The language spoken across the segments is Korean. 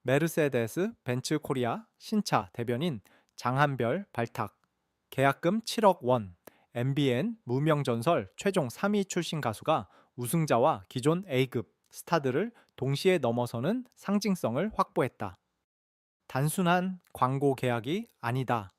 메르세데스 벤츠 코리아 신차 대변인 장한별 발탁, 계약금 7억 원, MBN 무명전설 최종 3위 출신 가수가 우승자와 기존 A급 스타들을 동시에 넘어서는 상징성을 확보했다. 단순한 광고 계약이 아니다.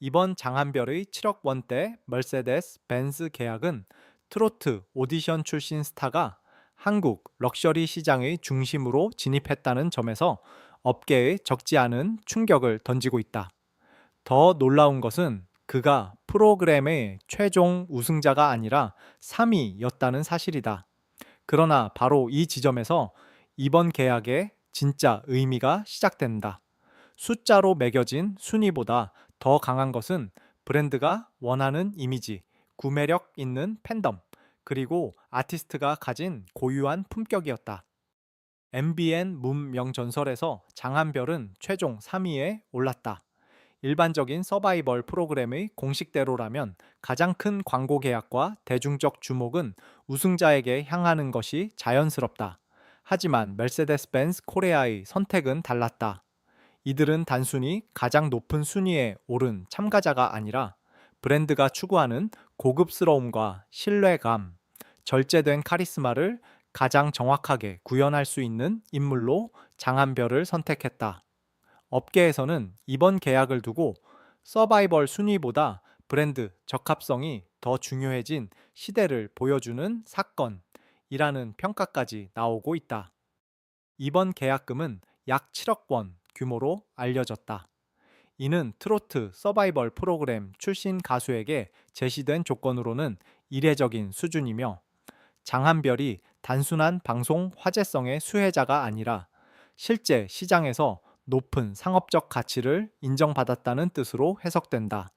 이번 장한별의 7억 원대 멀세데스 벤츠 계약은 트로트 오디션 출신 스타가 한국 럭셔리 시장의 중심으로 진입했다는 점에서 업계에 적지 않은 충격을 던지고 있다. 더 놀라운 것은 그가 프로그램의 최종 우승자가 아니라 3위였다는 사실이다. 그러나 바로 이 지점에서 이번 계약의 진짜 의미가 시작된다. 숫자로 매겨진 순위보다 더 강한 것은 브랜드가 원하는 이미지, 구매력 있는 팬덤, 그리고 아티스트가 가진 고유한 품격이었다. MBN 문명전설에서 장한별은 최종 3위에 올랐다. 일반적인 서바이벌 프로그램의 공식대로라면 가장 큰 광고 계약과 대중적 주목은 우승자에게 향하는 것이 자연스럽다. 하지만 메르세데스 벤츠 코리아의 선택은 달랐다. 이들은 단순히 가장 높은 순위에 오른 참가자가 아니라 브랜드가 추구하는 고급스러움과 신뢰감, 절제된 카리스마를 가장 정확하게 구현할 수 있는 인물로 장한별을 선택했다. 업계에서는 이번 계약을 두고 서바이벌 순위보다 브랜드 적합성이 더 중요해진 시대를 보여주는 사건이라는 평가까지 나오고 있다. 이번 계약금은 약 7억 원 규모로 알려졌다. 이는 트로트 서바이벌 프로그램 출신 가수에게 제시된 조건으로는 이례적인 수준이며 장한별이 단순한 방송 화제성의 수혜자가 아니라 실제 시장에서 높은 상업적 가치를 인정받았다는 뜻으로 해석된다.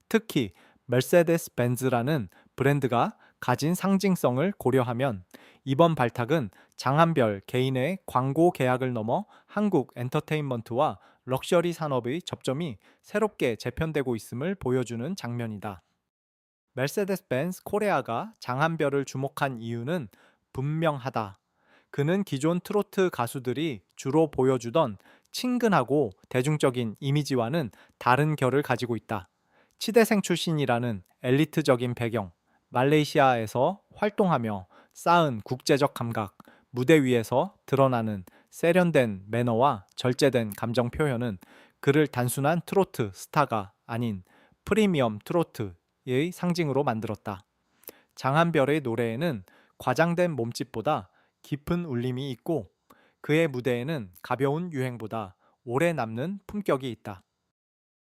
특히 메르세데스 벤츠라는 브랜드가 가진 상징성을 고려하면 이번 발탁은 장한별 개인의 광고 계약을 넘어 한국 엔터테인먼트와 럭셔리 산업의 접점이 새롭게 재편되고 있음을 보여주는 장면이다. 메르세데스 벤츠 코리아가 장한별을 주목한 이유는 분명하다. 그는 기존 트로트 가수들이 주로 보여주던 친근하고 대중적인 이미지와는 다른 결을 가지고 있다. 치대생 출신이라는 엘리트적인 배경, 말레이시아에서 활동하며 쌓은 국제적 감각, 무대 위에서 드러나는 세련된 매너와 절제된 감정 표현은 그를 단순한 트로트 스타가 아닌 프리미엄 트로트의 상징으로 만들었다. 장한별의 노래에는 과장된 몸짓보다 깊은 울림이 있고 그의 무대에는 가벼운 유행보다 오래 남는 품격이 있다.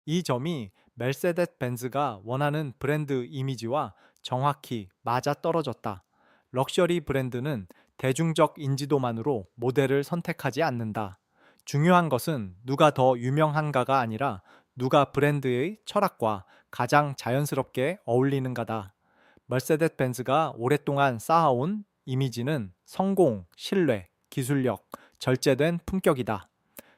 이 점이 메르세데스 벤츠가 원하는 브랜드 이미지와 정확히 맞아떨어졌다. 럭셔리 브랜드는 대중적 인지도만으로 모델을 선택하지 않는다. 중요한 것은 누가 더 유명한가가 아니라 누가 브랜드의 철학과 가장 자연스럽게 어울리는가다. 머세데스 벤츠가 오랫동안 쌓아온 이미지는 성공, 신뢰, 기술력, 절제된 품격이다.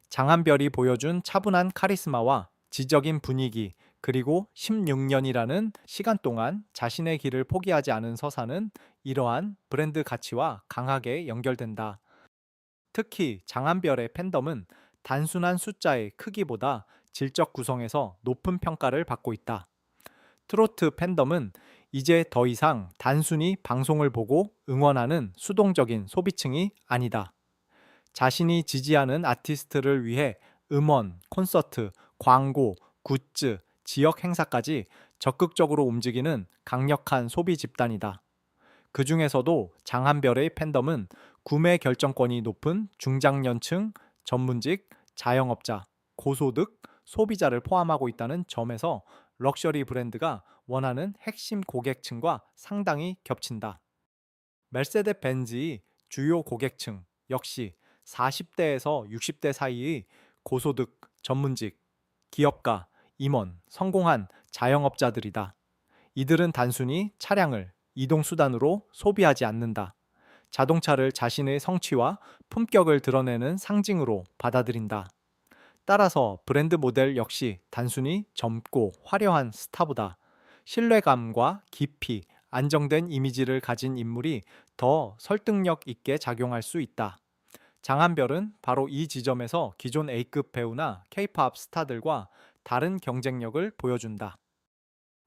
장한별이 보여준 차분한 카리스마와 지적인 분위기, 그리고 16년이라는 시간 동안 자신의 길을 포기하지 않은 서사는 이러한 브랜드 가치와 강하게 연결된다. 특히 장한별의 팬덤은 단순한 숫자의 크기보다 질적 구성에서 높은 평가를 받고 있다. 트로트 팬덤은 이제 더 이상 단순히 방송을 보고 응원하는 수동적인 소비층이 아니다. 자신이 지지하는 아티스트를 위해 음원, 콘서트, 광고, 굿즈, 지역 행사까지 적극적으로 움직이는 강력한 소비 집단이다. 그 중에서도 장한별의 팬덤은 구매 결정권이 높은 중장년층, 전문직, 자영업자, 고소득, 소비자를 포함하고 있다는 점에서 럭셔리 브랜드가 원하는 핵심 고객층과 상당히 겹친다. 메르세데스 벤츠의 주요 고객층 역시 40대에서 60대 사이의 고소득, 전문직, 기업가, 임원, 성공한 자영업자들이다. 이들은 단순히 차량을 이동수단으로 소비하지 않는다. 자동차를 자신의 성취와 품격을 드러내는 상징으로 받아들인다. 따라서 브랜드 모델 역시 단순히 젊고 화려한 스타보다 신뢰감과 깊이, 안정된 이미지를 가진 인물이 더 설득력 있게 작용할 수 있다. 장한별은 바로 이 지점에서 기존 A급 배우나 K-팝 스타들과 다른 경쟁력을 보여준다.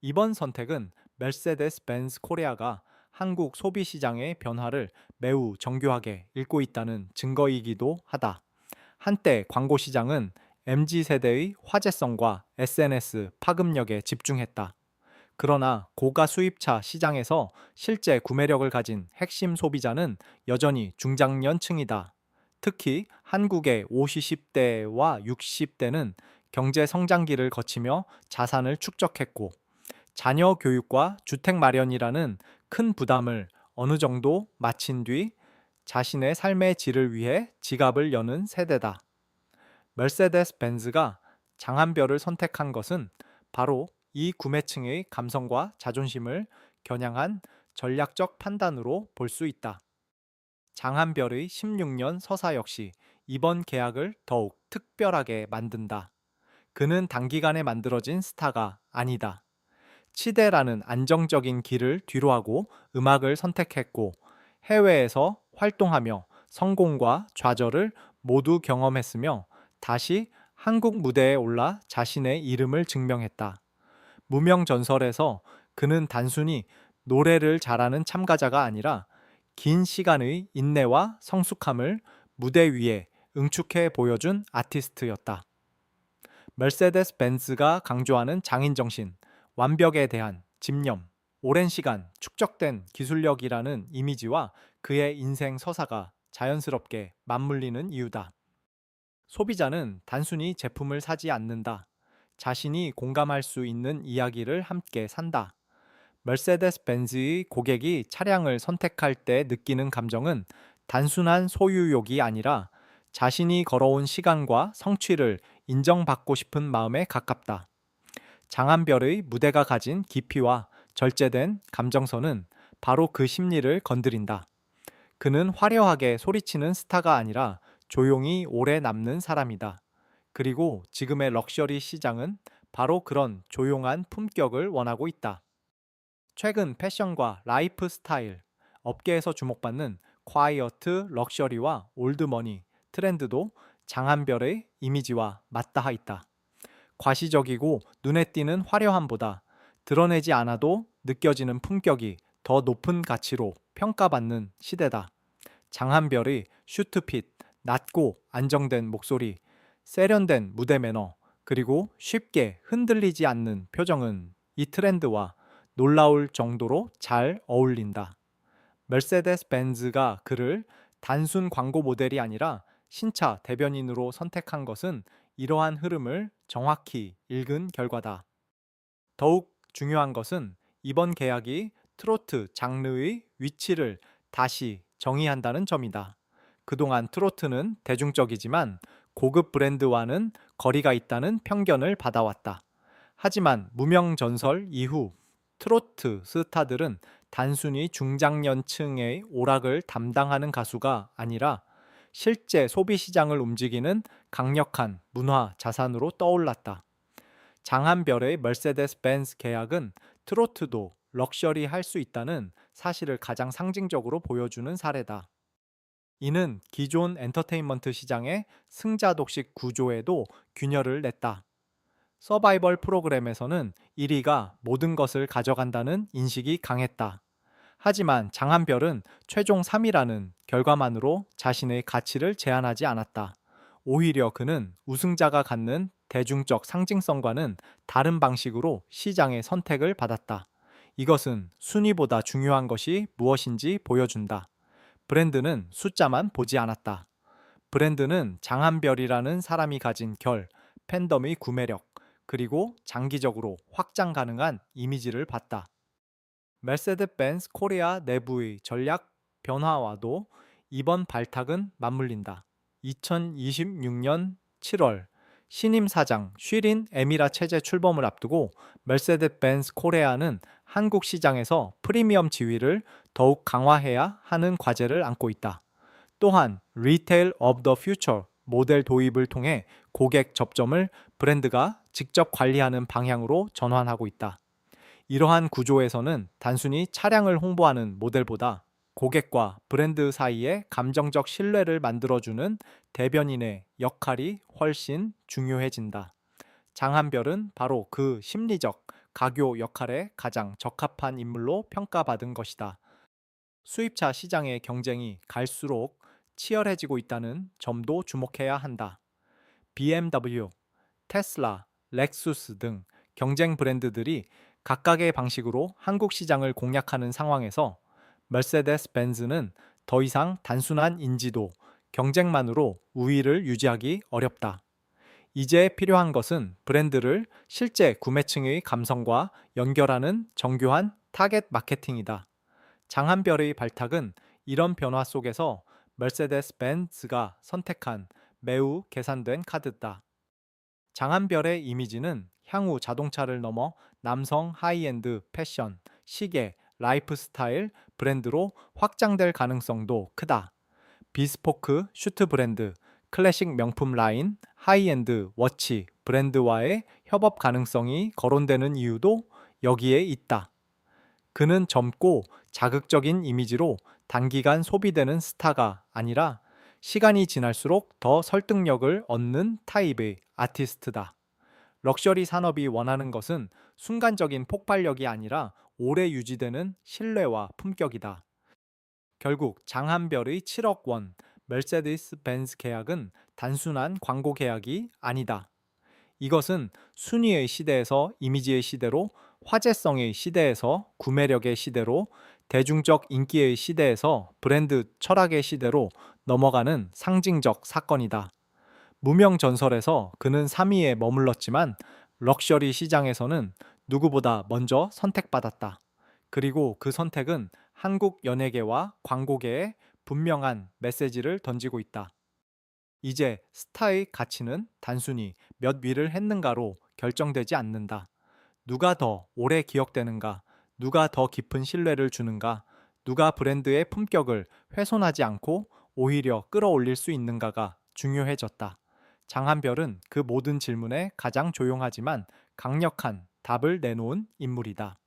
이번 선택은 메르세데스 벤츠 코리아가 한국 소비 시장의 변화를 매우 정교하게 읽고 있다는 증거이기도 하다. 한때 광고 시장은 MZ 세대의 화제성과 SNS 파급력에 집중했다. 그러나 고가 수입차 시장에서 실제 구매력을 가진 핵심 소비자는 여전히 중장년층이다. 특히 한국의 50대와 60대는 경제 성장기를 거치며 자산을 축적했고, 자녀 교육과 주택 마련이라는 큰 부담을 어느 정도 마친 뒤 자신의 삶의 질을 위해 지갑을 여는 세대다. mercedes 벤츠가 장한별을 선택한 것은 바로 이 구매층의 감성과 자존심을 겨냥한 전략적 판단으로 볼 수 있다. 장한별의 16년 서사 역시 이번 계약을 더욱 특별하게 만든다. 그는 단기간에 만들어진 스타가 아니다. 치대라는 안정적인 길을 뒤로하고 음악을 선택했고, 해외에서 활동하며 성공과 좌절을 모두 경험했으며 다시 한국 무대에 올라 자신의 이름을 증명했다. 무명전설에서 그는 단순히 노래를 잘하는 참가자가 아니라 긴 시간의 인내와 성숙함을 무대 위에 응축해 보여준 아티스트였다. mercedes 벤츠가 강조하는 장인정신, 완벽에 대한 집념, 오랜 시간 축적된 기술력이라는 이미지와 그의 인생 서사가 자연스럽게 맞물리는 이유다. 소비자는 단순히 제품을 사지 않는다. 자신이 공감할 수 있는 이야기를 함께 산다. mercedes 벤츠의 고객이 차량을 선택할 때 느끼는 감정은 단순한 소유욕이 아니라 자신이 걸어온 시간과 성취를 인정받고 싶은 마음에 가깝다. 장한별의 무대가 가진 깊이와 절제된 감정선은 바로 그 심리를 건드린다. 그는 화려하게 소리치는 스타가 아니라 조용히 오래 남는 사람이다. 그리고 지금의 럭셔리 시장은 바로 그런 조용한 품격을 원하고 있다. 최근 패션과 라이프 스타일, 업계에서 주목받는 콰이어트 럭셔리와 올드머니 트렌드도 장한별의 이미지와 맞닿아 있다. 과시적이고 눈에 띄는 화려함보다 드러내지 않아도 느껴지는 품격이 더 높은 가치로 평가받는 시대다. 장한별의 슈트핏, 낮고 안정된 목소리, 세련된 무대 매너, 그리고 쉽게 흔들리지 않는 표정은 이 트렌드와 놀라울 정도로 잘 어울린다. mercedes 벤츠가 그를 단순 광고 모델이 아니라 신차 대변인으로 선택한 것은 이러한 흐름을 정확히 읽은 결과다. 더욱 중요한 것은 이번 계약이 트로트 장르의 위치를 다시 정의한다는 점이다. 그동안 트로트는 대중적이지만 고급 브랜드와는 거리가 있다는 편견을 받아왔다. 하지만 무명전설 이후 트로트 스타들은 단순히 중장년층의 오락을 담당하는 가수가 아니라 실제 소비 시장을 움직이는 강력한 문화 자산으로 떠올랐다. 장한별의 mercedes 벤츠 계약은 트로트도 럭셔리 할 수 있다는 사실을 가장 상징적으로 보여주는 사례다. 이는 기존 엔터테인먼트 시장의 승자독식 구조에도 균열을 냈다. 서바이벌 프로그램에서는 1위가 모든 것을 가져간다는 인식이 강했다. 하지만 장한별은 최종 3위라는 결과만으로 자신의 가치를 제한하지 않았다. 오히려 그는 우승자가 갖는 대중적 상징성과는 다른 방식으로 시장의 선택을 받았다. 이것은 순위보다 중요한 것이 무엇인지 보여준다. 브랜드는 숫자만 보지 않았다. 브랜드는 장한별이라는 사람이 가진 팬덤의 구매력, 그리고 장기적으로 확장 가능한 이미지를 봤다. mercedes 벤츠 코리아 내부의 전략 변화와도 이번 발탁은 맞물린다. 2026년 7월 신임 사장 쉬린 에미라 체제 출범을 앞두고 mercedes 벤츠 코리아는 한국 시장에서 프리미엄 지위를 더욱 강화해야 하는 과제를 안고 있다. 또한 리테일 오브 더 퓨처 모델 도입을 통해 고객 접점을 브랜드가 직접 관리하는 방향으로 전환하고 있다. 이러한 구조에서는 단순히 차량을 홍보하는 모델보다 고객과 브랜드 사이에 감정적 신뢰를 만들어주는 대변인의 역할이 훨씬 중요해진다. 장한별은 바로 그 심리적 가교 역할에 가장 적합한 인물로 평가받은 것이다. 수입차 시장의 경쟁이 갈수록 치열해지고 있다는 점도 주목해야 한다. BMW, 테슬라, 렉수스 등 경쟁 브랜드들이 각각의 방식으로 한국 시장을 공략하는 상황에서 머세데스 벤츠는 더 이상 단순한 인지도, 경쟁만으로 우위를 유지하기 어렵다. 이제 필요한 것은 브랜드를 실제 구매층의 감성과 연결하는 정교한 타겟 마케팅이다. 장한별의 발탁은 이런 변화 속에서 머세데스 벤츠가 선택한 매우 계산된 카드다. 장한별의 이미지는 향후 자동차를 넘어 남성 하이엔드 패션, 시계, 라이프 스타일 브랜드로 확장될 가능성도 크다. 비스포크 슈트 브랜드, 클래식 명품 라인, 하이엔드 워치 브랜드와의 협업 가능성이 거론되는 이유도 여기에 있다. 그는 젊고 자극적인 이미지로 단기간 소비되는 스타가 아니라 시간이 지날수록 더 설득력을 얻는 타입의 아티스트다. 럭셔리 산업이 원하는 것은 순간적인 폭발력이 아니라 오래 유지되는 신뢰와 품격이다. 결국 장한별의 7억 원 mercedes 벤츠 계약은 단순한 광고 계약이 아니다. 이것은 순위의 시대에서 이미지의 시대로, 화제성의 시대에서 구매력의 시대로, 대중적 인기의 시대에서 브랜드 철학의 시대로 넘어가는 상징적 사건이다. 무명 전설에서 그는 3위에 머물렀지만 럭셔리 시장에서는 누구보다 먼저 선택받았다. 그리고 그 선택은 한국 연예계와 광고계에 분명한 메시지를 던지고 있다. 이제 스타의 가치는 단순히 몇 위를 했는가로 결정되지 않는다. 누가 더 오래 기억되는가, 누가 더 깊은 신뢰를 주는가, 누가 브랜드의 품격을 훼손하지 않고 오히려 끌어올릴 수 있는가가 중요해졌다. 장한별은 그 모든 질문에 가장 조용하지만 강력한 답을 내놓은 인물이다.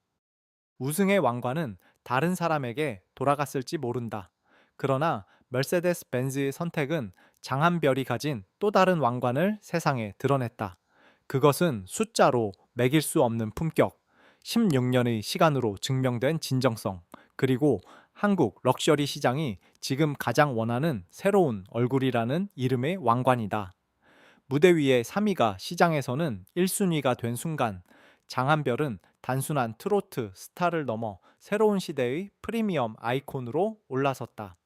우승의 왕관은 다른 사람에게 돌아갔을지 모른다. 그러나 머세데스 벤츠의 선택은 장한별이 가진 또 다른 왕관을 세상에 드러냈다. 그것은 숫자로 매길 수 없는 품격, 16년의 시간으로 증명된 진정성, 그리고 한국 럭셔리 시장이 지금 가장 원하는 새로운 얼굴이라는 이름의 왕관이다. 무대 위의 3위가 시장에서는 1순위가 된 순간 장한별은 단순한 트로트 스타를 넘어 새로운 시대의 프리미엄 아이콘으로 올라섰다.